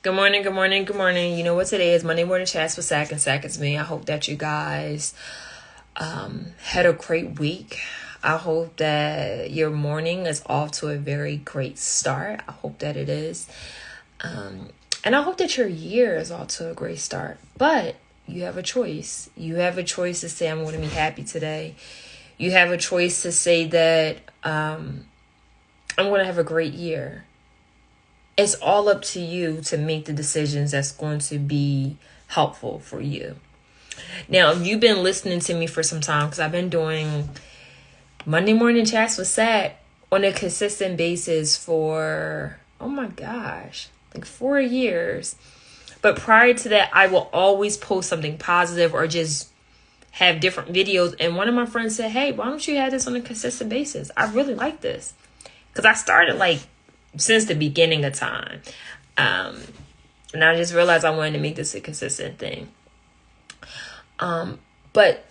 Good morning, good morning, good morning. You know what today is? Monday morning chats with Sack, and Sack is me. I hope that you guys had a great week. I hope that your morning is off to a very great start. I hope that it is. And I hope that your year is off to a great start. But you have a choice. You have a choice to say, I'm going to be happy today. You have a choice to say that I'm going to have a great year. It's all up to you to make the decisions that's going to be helpful for you. Now, if you've been listening to me for some time, because I've been doing Monday morning chats with Sat on a consistent basis for, oh my gosh, like 4 years. But prior to that, I will always post something positive or just have different videos. And one of my friends said, hey, why don't you have this on a consistent basis? I really like this. Because I started since the beginning of time. And I just realized I wanted to make this a consistent thing. But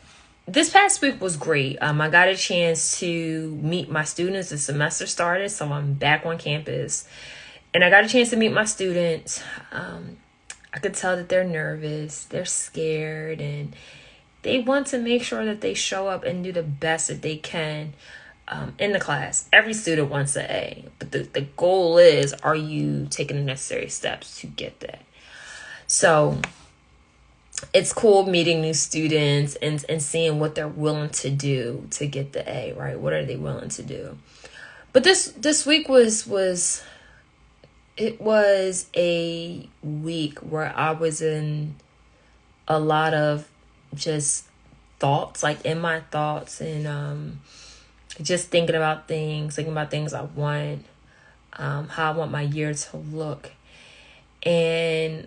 this past week was great. I got a chance to meet my students. The semester started, so I'm back on campus. And I got a chance to meet my students. I could tell that they're nervous, they're scared, and they want to make sure that they show up and do the best that they can in the class. Every student wants an A, but the goal is, are you taking the necessary steps to get that? So it's cool meeting new students and seeing what they're willing to do to get the A, right? What are they willing to do? But this week was a week where I was in a lot of just thoughts, in my thoughts, and just thinking about things I want, how I want my year to look. And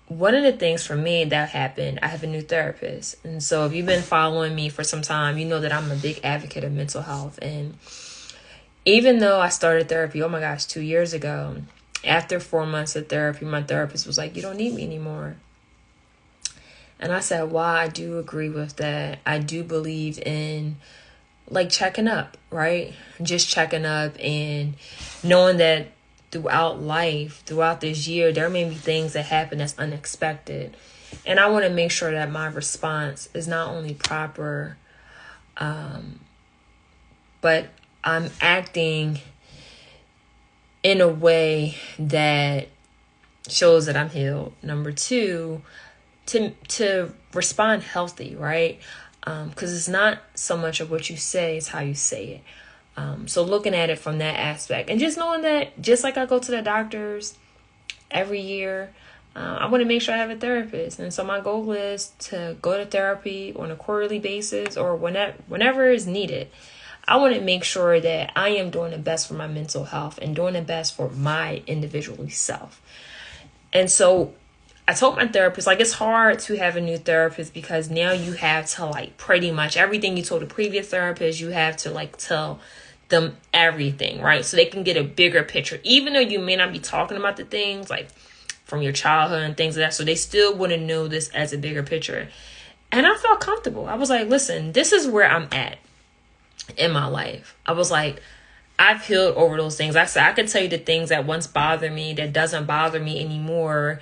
one of the things for me that happened, I have a new therapist. And so if you've been following me for some time, you know that I'm a big advocate of mental health. And even though I started therapy, 2 years ago, after 4 months of therapy, my therapist was like, you don't need me anymore. And I said, well, I do agree with that. I do believe in checking up, right? Just checking up and knowing that throughout life, throughout this year, there may be things that happen that's unexpected. And I want to make sure that my response is not only proper, but I'm acting in a way that shows that I'm healed. Number two, to respond healthy, right? Because it's not so much of what you say, it's how you say it. So looking at it from that aspect, and just knowing that, just like I go to the doctors every year, I want to make sure I have a therapist. And so my goal is to go to therapy on a quarterly basis or whenever is needed. I want to make sure that I am doing the best for my mental health and doing the best for my individual self. And so I told my therapist, it's hard to have a new therapist because now you have to pretty much everything you told the previous therapist, you have to tell them everything, right? So they can get a bigger picture, even though you may not be talking about the things from your childhood and things like that. So they still want to know this as a bigger picture. And I felt comfortable. I was like, listen, this is where I'm at in my life. I was like, I've healed over those things. I said, I could tell you the things that once bothered me that doesn't bother me anymore.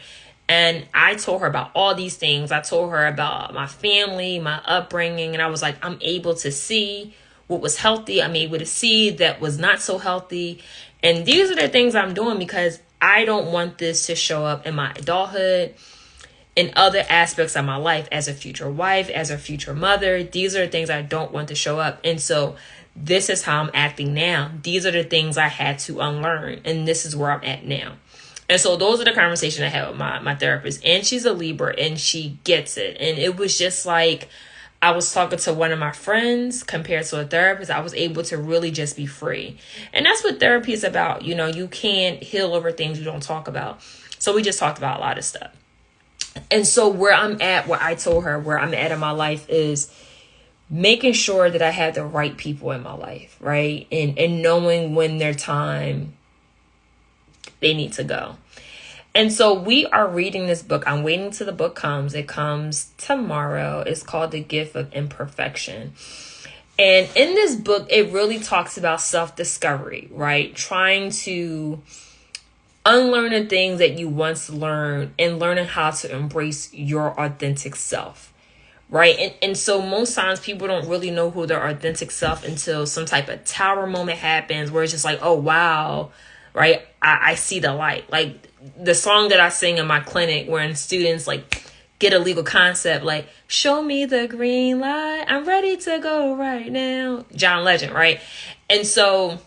And I told her about all these things. I told her about my family, my upbringing. And I was like, I'm able to see what was healthy. I'm able to see that was not so healthy. And these are the things I'm doing because I don't want this to show up in my adulthood, in other aspects of my life, as a future wife, as a future mother. These are the things I don't want to show up. And so this is how I'm acting now. These are the things I had to unlearn. And this is where I'm at now. And so those are the conversations I had with my therapist. And she's a Libra and she gets it. And it was just I was talking to one of my friends compared to a therapist. I was able to really just be free. And that's what therapy is about. You can't heal over things you don't talk about. So we just talked about a lot of stuff. And so where I'm at, what I told her where I'm at in my life is making sure that I have the right people in my life, right? And knowing when their time they need to go. And so we are reading this book. I'm waiting till the book comes. It comes tomorrow. It's called The Gift of Imperfection. And in this book, it really talks about self-discovery, right? Trying to unlearning things that you once learned and learning how to embrace your authentic self. Right. And so most times people don't really know who their authentic self until some type of tower moment happens where it's just like, oh, wow. Right. I see the light. Like the song that I sing in my clinic when students like get a legal concept, like, show me the green light. I'm ready to go right now. John Legend. Right. And so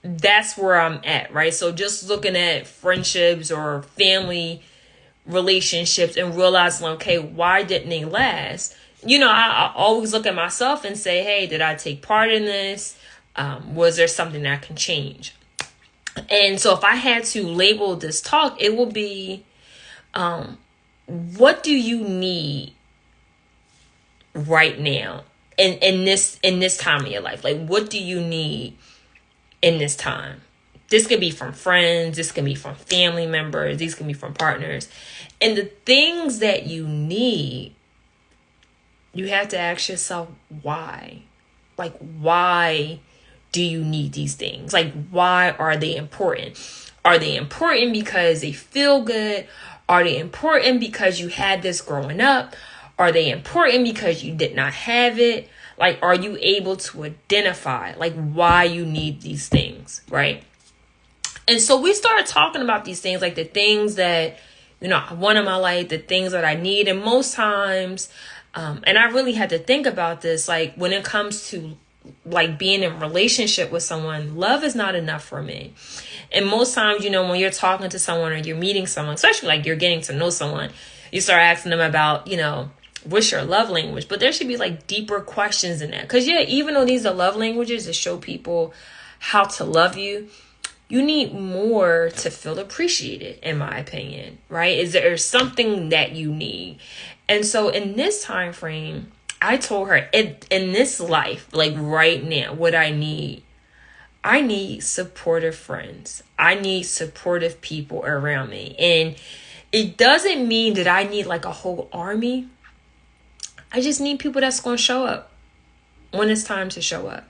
that's where I'm at. Right. So just looking at friendships or family relationships and realizing, okay, why didn't they last? I always look at myself and say, hey, did I take part in this? Was there something that I can change? And so if I had to label this talk, it will be, what do you need right now in this time of your life? Like, what do you need in this time? This could be from friends. This can be from family members. These can be from partners. And the things that you need, you have to ask yourself, why? Like, why do you need these things? Like, why are they important? Are they important because they feel good? Are they important because you had this growing up? Are they important because you did not have it? Like, are you able to identify, like, why you need these things, right? And so we started talking about these things, like the things that, I want in my life, the things that I need. And most times, and I really had to think about this, like when it comes to like being in a relationship with someone, love is not enough for me. And most times, when you're talking to someone or you're meeting someone, especially like you're getting to know someone, you start asking them about, what's your love language? But there should be like deeper questions in that. Because even though these are love languages that show people how to love you, you need more to feel appreciated, in my opinion, right? Is there something that you need? And so in this time frame, I told her in this life, like right now, what I need supportive friends. I need supportive people around me. And it doesn't mean that I need like a whole army. I just need people that's going to show up when it's time to show up.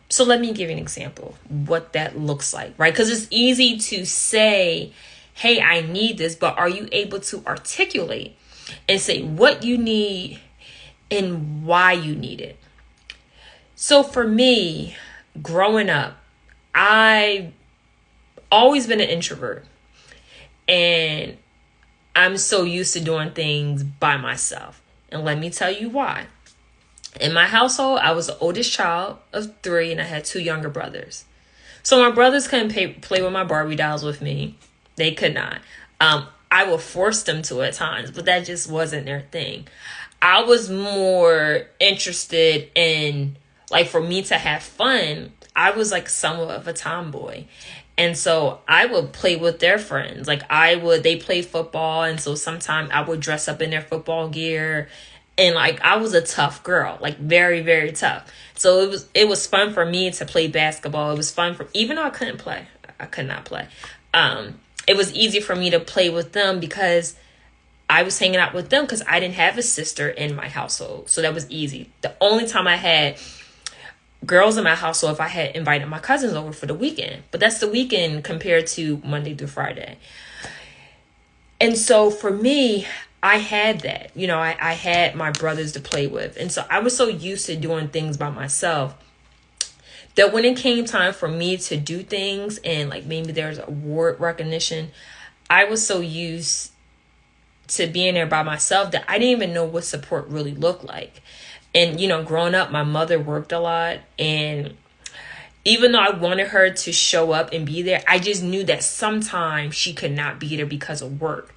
So let me give you an example what that looks like, right? Because it's easy to say, hey, I need this, but are you able to articulate and say what you need and why you need it? So for me, growing up, I've always been an introvert, and I'm so used to doing things by myself. And let me tell you why. In my household, I was the oldest child of 3, and I had 2 younger brothers. So my brothers couldn't play with my Barbie dolls with me. They could not. I would force them to at times, but that just wasn't their thing. I was more interested in, like, for me to have fun, I was like somewhat of a tomboy. And so I would play with their friends. Like they play football. And so sometimes I would dress up in their football gear. And like, I was a tough girl, like very, very tough. So it was fun for me to play basketball. It was fun even though I couldn't play, I could not play. It was easy for me to play with them because I was hanging out with them because I didn't have a sister in my household. So that was easy. The only time I had girls in my household, if I had invited my cousins over for the weekend. But that's the weekend compared to Monday through Friday. And so for me, I had that, I had my brothers to play with. And so I was so used to doing things by myself that when it came time for me to do things and like maybe there's award recognition, I was so used to being there by myself that I didn't even know what support really looked like. And, growing up, my mother worked a lot. And even though I wanted her to show up and be there, I just knew that sometimes she could not be there because of work.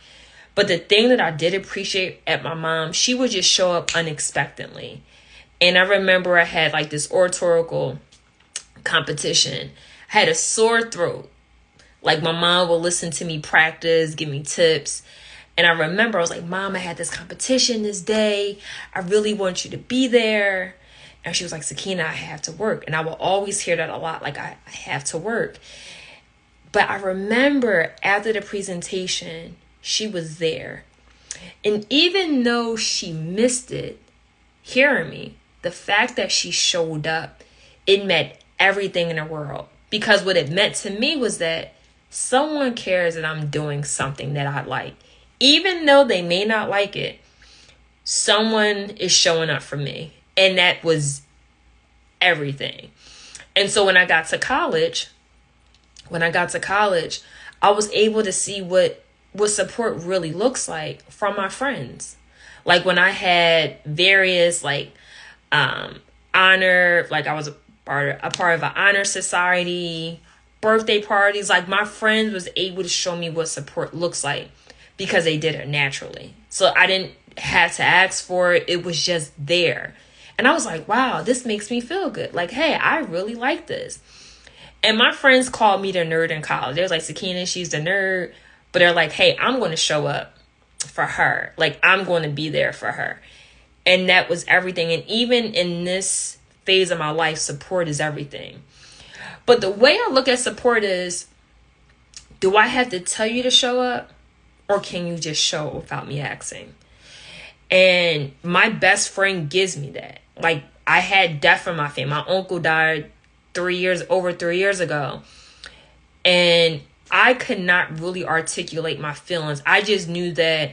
But the thing that I did appreciate at my mom, she would just show up unexpectedly. And I remember I had like this oratorical competition. I had a sore throat. Like my mom would listen to me practice, give me tips. And I remember I was like, Mom, I had this competition this day. I really want you to be there. And she was like, Sakina, I have to work. And I will always hear that a lot. Like I have to work. But I remember after the presentation, she was there. And even though she missed it, hearing me, the fact that she showed up, it meant everything in the world. Because what it meant to me was that someone cares that I'm doing something that I like. Even though they may not like it, someone is showing up for me. And that was everything. And so when I got to college, I was able to see what support really looks like from my friends. Like when I had various honor, like I was a part of an honor society, birthday parties, like my friends was able to show me what support looks like because they did it naturally. So I didn't have to ask for it. It was just there. And I was like, wow, this makes me feel good. Like, hey, I really like this. And my friends called me the nerd in college. They was like, Sakina, she's the nerd. But they're like, hey, I'm going to show up for her. Like, I'm going to be there for her. And that was everything. And even in this phase of my life, support is everything. But the way I look at support is, do I have to tell you to show up? Or can you just show up without me asking? And my best friend gives me that. Like, I had death in my family. My uncle died over 3 years ago. And I could not really articulate my feelings. I just knew that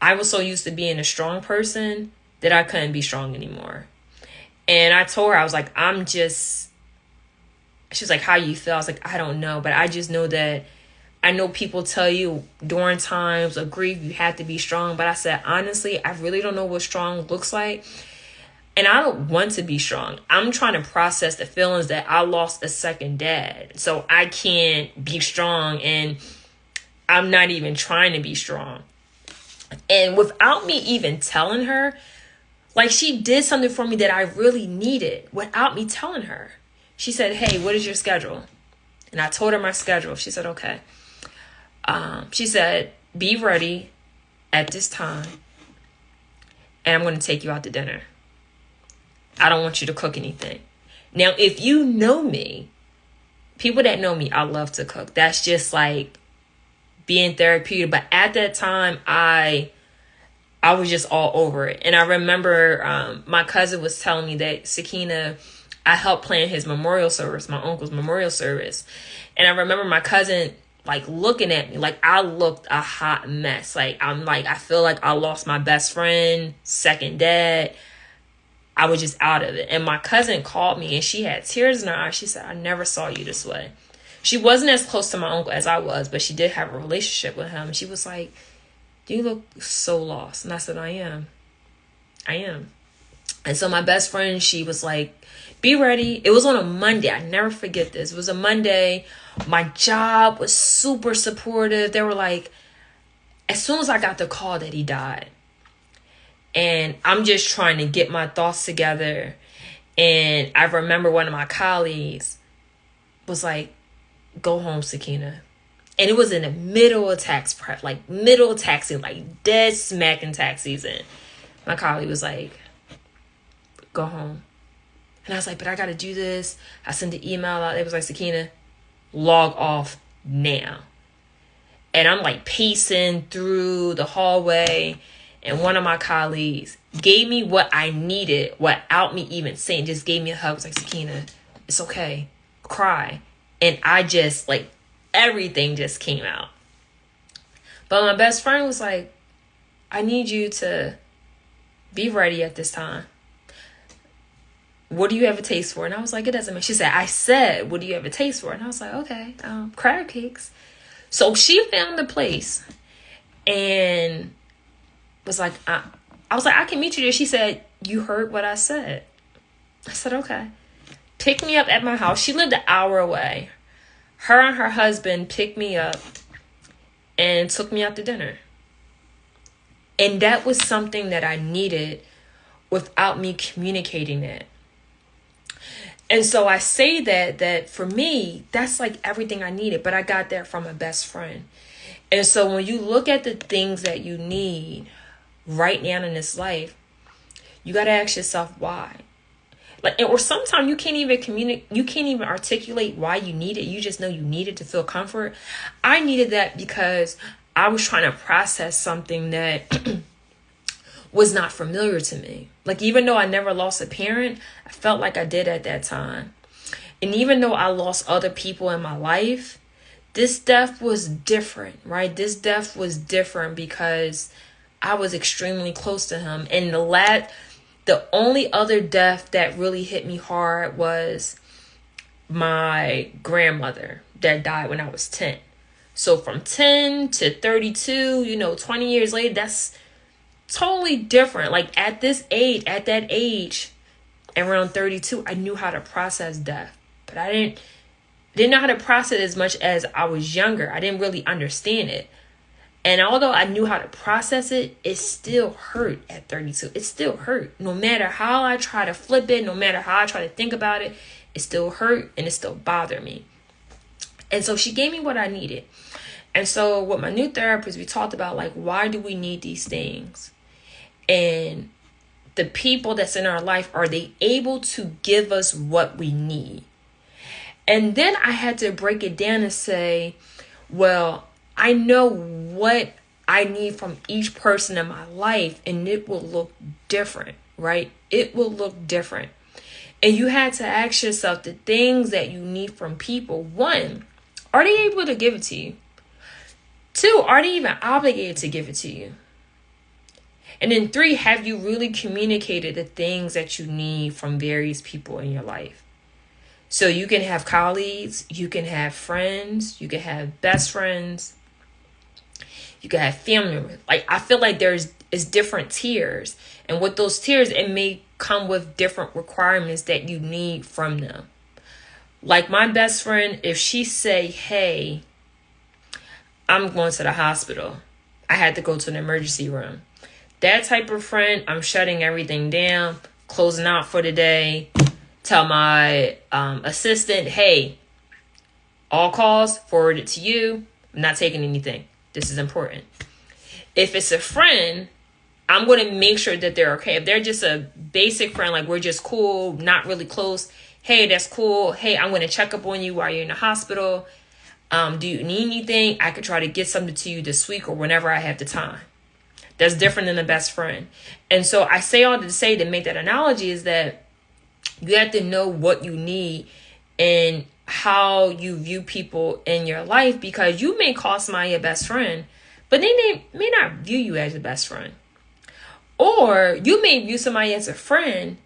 I was so used to being a strong person that I couldn't be strong anymore. And I told her, I was like, she was like, how you feel? I was like, I don't know. But I just know that I know people tell you during times of grief, you have to be strong. But I said, honestly, I really don't know what strong looks like. And I don't want to be strong. I'm trying to process the feelings that I lost a second dad. So I can't be strong, and I'm not even trying to be strong. And without me even telling her, like, she did something for me that I really needed without me telling her. She said, hey, what is your schedule? And I told her my schedule. She said, okay. She said, be ready at this time, and I'm going to take you out to dinner. I don't want you to cook anything. Now, if you know me, people that know me, I love to cook. That's just like being therapeutic. But at that time, I was just all over it. And I remember my cousin was telling me that, Sakina, I helped plan his memorial service, my uncle's memorial service. And I remember my cousin like looking at me like I looked a hot mess. Like, I feel like I lost my best friend, second dad. I was just out of it. And my cousin called me and she had tears in her eyes. She said, I never saw you this way. She wasn't as close to my uncle as I was, but she did have a relationship with him. And she was like, you look so lost. And I said, I am. And so my best friend, she was like, be ready. It was on a Monday. I never forget this. It was a Monday. My job was super supportive. They were like, as soon as I got the call that he died, and I'm just trying to get my thoughts together. And I remember one of my colleagues was like, go home, Sakina. And it was in the middle of tax prep, like middle of tax season, like dead smack in tax season. My colleague was like, go home. And I was like, but I got to do this. I sent the email out. It was like, Sakina, log off now. And I'm like pacing through the hallway. And one of my colleagues gave me what I needed without me even saying, just gave me a hug. It was like, Sakina, it's okay. Cry. And I just, like, everything just came out. But my best friend was like, I need you to be ready at this time. What do you have a taste for? And I was like, it doesn't matter. She said, I said, what do you have a taste for? And I was like, okay, crab cakes. So she found the place and was like, I was like, I can meet you there. She said, you heard what I said. I said, okay. Picked me up at my house. She lived an hour away. Her and her husband picked me up and took me out to dinner. And that was something that I needed without me communicating it. And so I say that for me, that's like everything I needed. But I got that from a best friend. And so when you look at the things that you need right now in this life, you got to ask yourself why. Like, or sometimes you can't even communicate, you can't even articulate why you need it. You just know you need it to feel comfort. I needed that because I was trying to process something that was not familiar to me. Like, even though I never lost a parent, I felt like I did at that time. And even though I lost other people in my life, this death was different, right? This death was different because I was extremely close to him. And the only other death that really hit me hard was my grandmother that died when I was 10. So from 10 to 32, 20 years later, that's totally different. Like at that age, around 32, I knew how to process death. But I didn't know how to process it as much as I was younger. I didn't really understand it. And although I knew how to process it, it still hurt at 32. It still hurt. No matter how I try to flip it, no matter how I try to think about it, it still hurt and it still bothered me. And so she gave me what I needed. And so with my new therapist, we talked about like, why do we need these things? And the people that's in our life, are they able to give us what we need? And then I had to break it down and say, well, I know what I need from each person in my life, and it will look different, right? It will look different. And you had to ask yourself the things that you need from people. 1, are they able to give it to you? 2, are they even obligated to give it to you? And then 3, have you really communicated the things that you need from various people in your life? So you can have colleagues, you can have friends, you can have best friends, you can have family members. Like, I feel like is different tiers. And with those tiers, it may come with different requirements that you need from them. Like my best friend, if she say, hey, I'm going to the hospital, I had to go to an emergency room. That type of friend, I'm shutting everything down, closing out for the day, tell my assistant, hey, all calls forwarded to you. I'm not taking anything. This is important. If it's a friend, I'm going to make sure that they're okay. If they're just a basic friend, like we're just cool, not really close. Hey, that's cool. Hey, I'm going to check up on you while you're in the hospital. Do you need anything? I could try to get something to you this week or whenever I have the time. That's different than a best friend. And so I say all to say to make that analogy is that you have to know what you need and how you view people in your life, because you may call somebody a best friend, but they may not view you as a best friend. Or you may view somebody as a friend,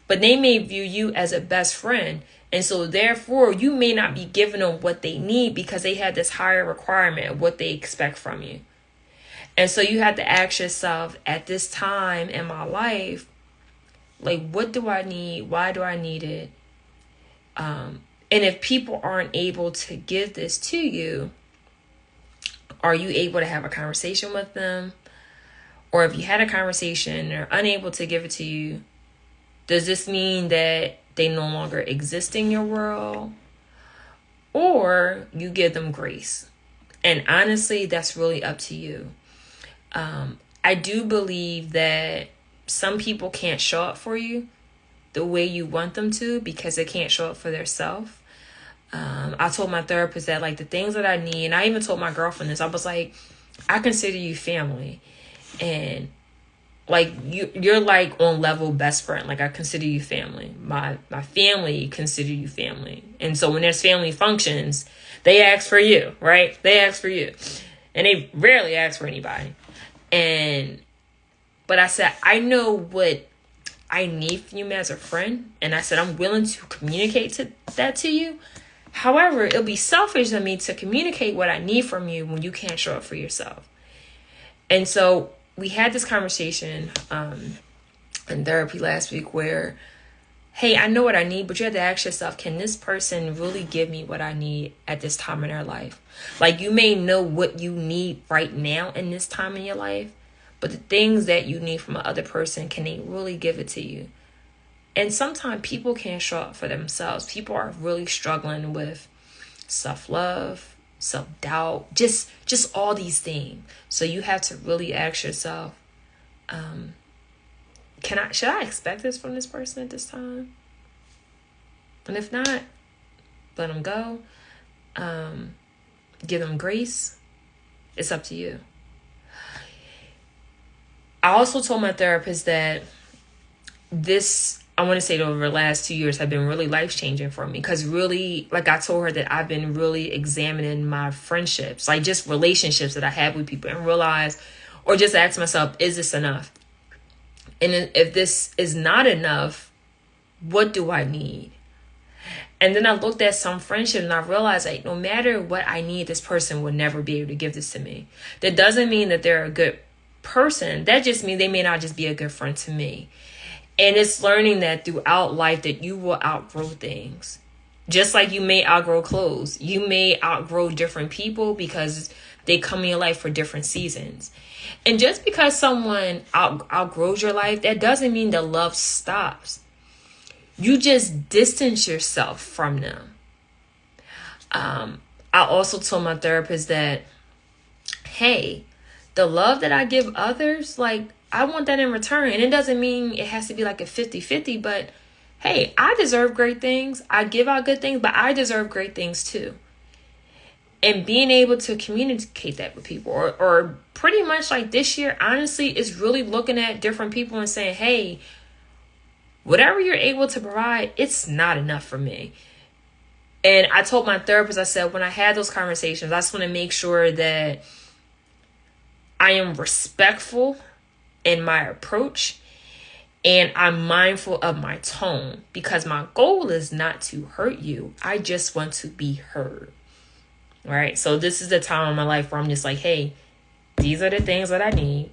but they may view you as a best friend. And so therefore, you may not be giving them what they need because they have this higher requirement of what they expect from you. And so you have to ask yourself, at this time in my life, like, what do I need? Why do I need it? And if people aren't able to give this to you, are you able to have a conversation with them? Or if you had a conversation and they're unable to give it to you, does this mean that they no longer exist in your world? Or you give them grace? And honestly, that's really up to you. I do believe that some people can't show up for you the way you want them to because they can't show up for themselves. I told my therapist that, like, the things that I need, and I even told my girlfriend this, I was like, I consider you family. And like you're like on level best friend. Like, I consider you family. My family consider you family. And so when there's family functions, they ask for you, right? They ask for you. And they rarely ask for anybody. But I said, I know what I need from you as a friend. And I said, I'm willing to communicate that to you. However, it'll be selfish of me to communicate what I need from you when you can't show up for yourself. And so we had this conversation in therapy last week where, hey, I know what I need, but you have to ask yourself, can this person really give me what I need at this time in their life? Like, you may know what you need right now in this time in your life, but the things that you need from another person, can they really give it to you? And sometimes people can't show up for themselves. People are really struggling with self-love, self-doubt, just all these things. So you have to really ask yourself, should I expect this from this person at this time? And if not, let them go. Give them grace. It's up to you. I also told my therapist that this I want to say that over the last 2 years have been really life-changing for me, because really, like I told her, that I've been really examining my friendships, like just relationships that I have with people, and realize, or just ask myself, is this enough? And if this is not enough, what do I need? And then I looked at some friendships and I realized, like, no matter what I need, this person would never be able to give this to me. That doesn't mean that they're a good person. That just means they may not just be a good friend to me. And it's learning that throughout life that you will outgrow things. Just like you may outgrow clothes. You may outgrow different people because they come in your life for different seasons. And just because someone outgrows your life, that doesn't mean that love stops. You just distance yourself from them. I also told my therapist that, hey, the love that I give others, like, I want that in return. And it doesn't mean it has to be like a 50-50, but hey, I deserve great things. I give out good things, but I deserve great things too. And being able to communicate that with people, or pretty much like this year, honestly, is really looking at different people and saying, hey, whatever you're able to provide, it's not enough for me. And I told my therapist, I said, when I had those conversations, I just want to make sure that I am respectful in my approach and I'm mindful of my tone, because my goal is not to hurt you. I just want to be heard. All right. So this is the time in my life where I'm just like, hey, these are the things that I need.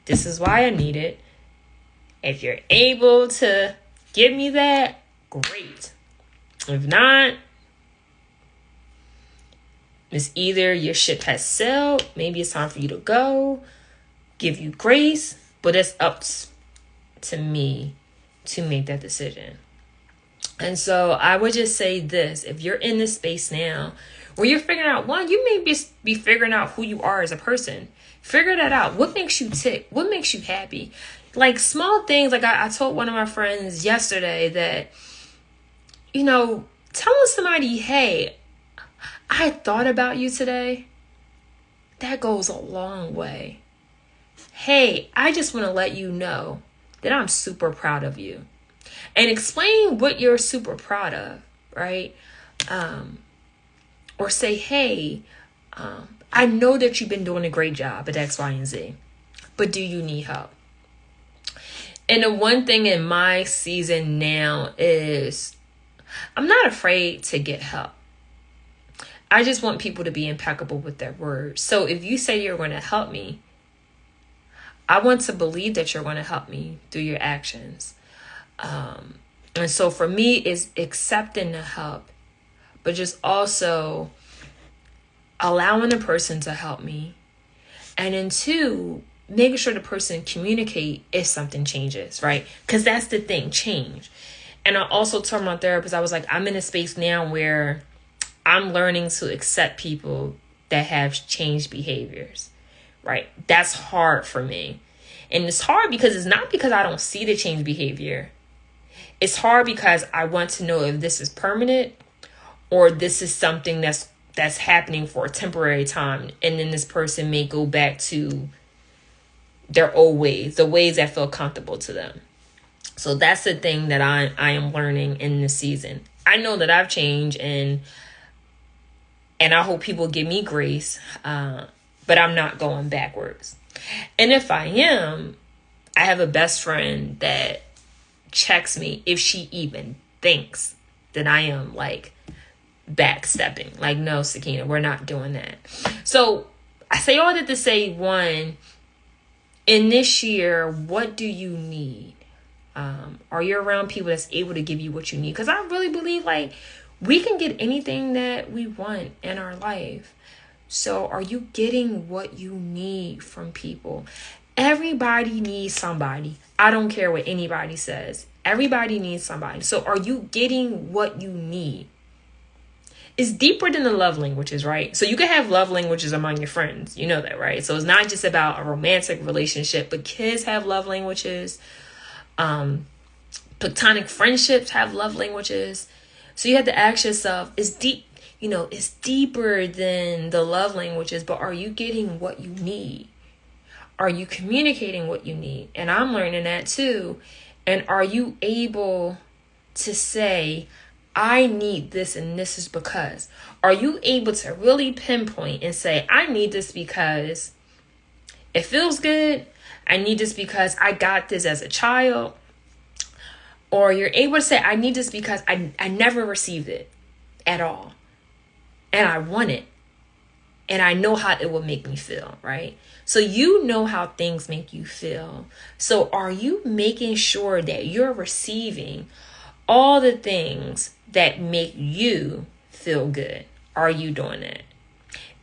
This is why I need it. If you're able to give me that, great. If not, it's either your ship has sailed, maybe it's time for you to go, give you grace, but it's up to me to make that decision. And so I would just say this: if you're in this space now where you're figuring out, one, you may be figuring out who you are as a person. Figure that out. What makes you tick? What makes you happy? Like small things. Like I told one of my friends yesterday that, telling somebody, hey, I thought about you today, that goes a long way. Hey, I just want to let you know that I'm super proud of you. And explain what you're super proud of, right? Or say, hey, I know that you've been doing a great job at X, Y, and Z, but do you need help? And the one thing in my season now is I'm not afraid to get help. I just want people to be impeccable with their words. So if you say you're going to help me, I want to believe that you're going to help me through your actions. And so for me, it's accepting the help, but just also allowing the person to help me. And then two, making sure the person communicate if something changes, right? Because that's the thing, change. And I also told my therapist, I was like, I'm in a space now where I'm learning to accept people that have changed behaviors, right? That's hard for me. And it's hard because it's not because I don't see the change behavior. It's hard because I want to know if this is permanent or this is something that's happening for a temporary time. And then this person may go back to their old ways, the ways that feel comfortable to them. So that's the thing that I am learning in this season. I know that I've changed and I hope people give me grace, but I'm not going backwards. And if I am, I have a best friend that checks me if she even thinks that I am like backstepping. Like, no, Sakina, we're not doing that. So I say all that to say, one, in this year, what do you need? Are you around people that's able to give you what you need? Because I really believe like we can get anything that we want in our life. So are you getting what you need from people? Everybody needs somebody. I don't care what anybody says. Everybody needs somebody. So are you getting what you need? It's deeper than the love languages, right? So you can have love languages among your friends. You know that, right? So it's not just about a romantic relationship, but kids have love languages. Platonic friendships have love languages. So you have to ask yourself, it's deep, it's deeper than the love languages, but are you getting what you need? Are you communicating what you need? And I'm learning that too. And are you able to say, I need this and this is because? Are you able to really pinpoint and say, I need this because it feels good? I need this because I got this as a child? Or you're able to say, I need this because I never received it at all. And I want it. And I know how it will make me feel, right? So you know how things make you feel. So are you making sure that you're receiving all the things that make you feel good? Are you doing that?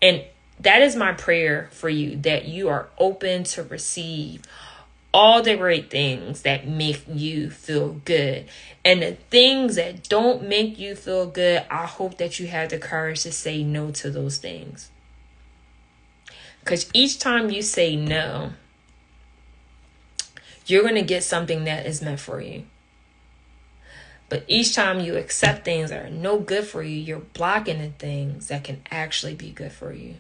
And that is my prayer for you, that you are open to receive all the great things that make you feel good. And the things that don't make you feel good, I hope that you have the courage to say no to those things. Because each time you say no, you're going to get something that is meant for you. But each time you accept things that are no good for you, you're blocking the things that can actually be good for you.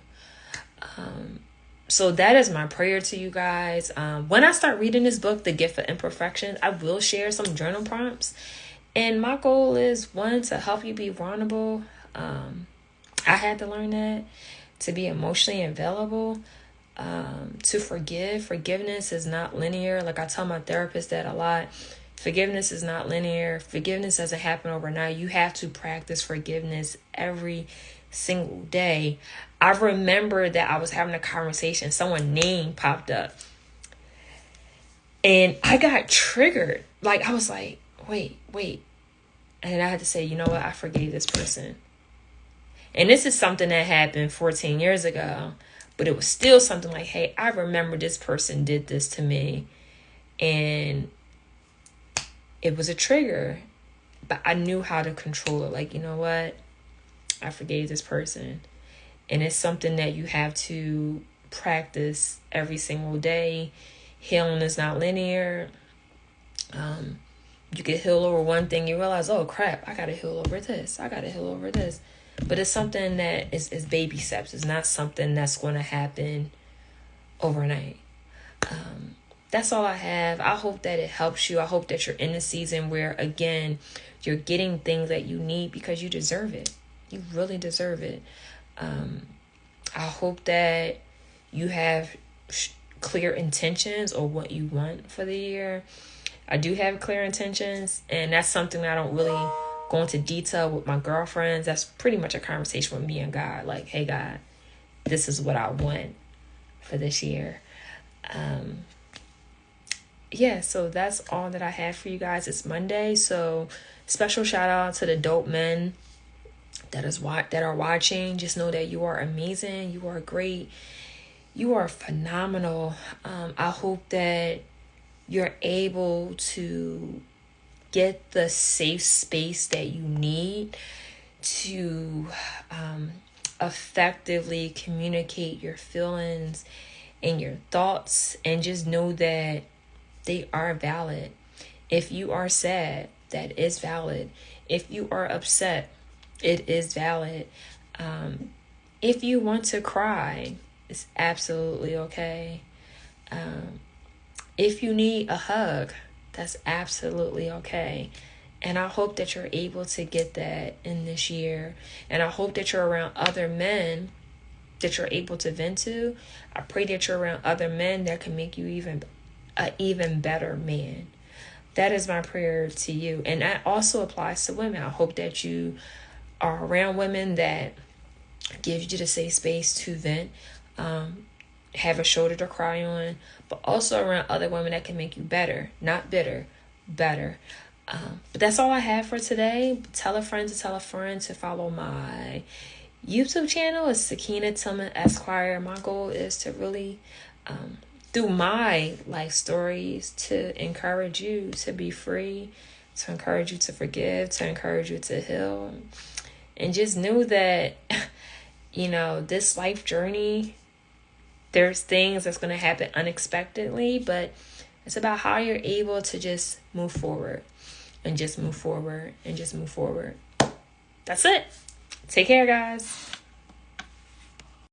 So that is my prayer to you guys. When I start reading this book, The Gift of Imperfection, I will share some journal prompts. And my goal is, one, to help you be vulnerable. I had to learn that. To be emotionally available. To forgive. Forgiveness is not linear. Like I tell my therapist that a lot. Forgiveness is not linear. Forgiveness doesn't happen overnight. You have to practice forgiveness every single day. I remember that I was having a conversation. Someone's name popped up. And I got triggered. Like, I was like, wait. And I had to say, you know what? I forgave this person. And this is something that happened 14 years ago. But it was still something like, hey, I remember this person did this to me. And it was a trigger. But I knew how to control it. Like, you know what? I forgave this person. And it's something that you have to practice every single day. Healing is not linear. You can heal over one thing. You realize, oh, crap, I got to heal over this. I got to heal over this. But it's something that is baby steps. It's not something that's going to happen overnight. That's all I have. I hope that it helps you. I hope that you're in a season where, again, you're getting things that you need because you deserve it. You really deserve it. I hope that you have clear intentions or what you want for the year. I do have clear intentions, and that's something that I don't really go into detail with my girlfriends. That's pretty much a conversation with me and God. Like, hey, God, this is what I want for this year. So that's all that I have for you guys. It's Monday, so special shout out to the dope men that are watching. Just know that you are amazing. You are great. You are phenomenal. I hope that you're able to get the safe space that you need to effectively communicate your feelings and your thoughts, and just know that they are valid. If you are sad, that is valid. If you are upset, it is valid. If you want to cry, it's absolutely okay. If you need a hug, that's absolutely okay. And I hope that you're able to get that in this year. And I hope that you're around other men that you're able to vent to. I pray that you're around other men that can make you an even better man. That is my prayer to you. And that also applies to women. I hope that you are around women that gives you the safe space to vent, have a shoulder to cry on, but also around other women that can make you better, not bitter, better. But that's all I have for today. Tell a friend to follow my YouTube channel. It's Sakina Tillman Esquire. My goal is to really, through my life stories, to encourage you to be free, to encourage you to forgive, to encourage you to heal. And just know that, this life journey, there's things that's going to happen unexpectedly, but it's about how you're able to just move forward and just move forward and just move forward. That's it. Take care, guys.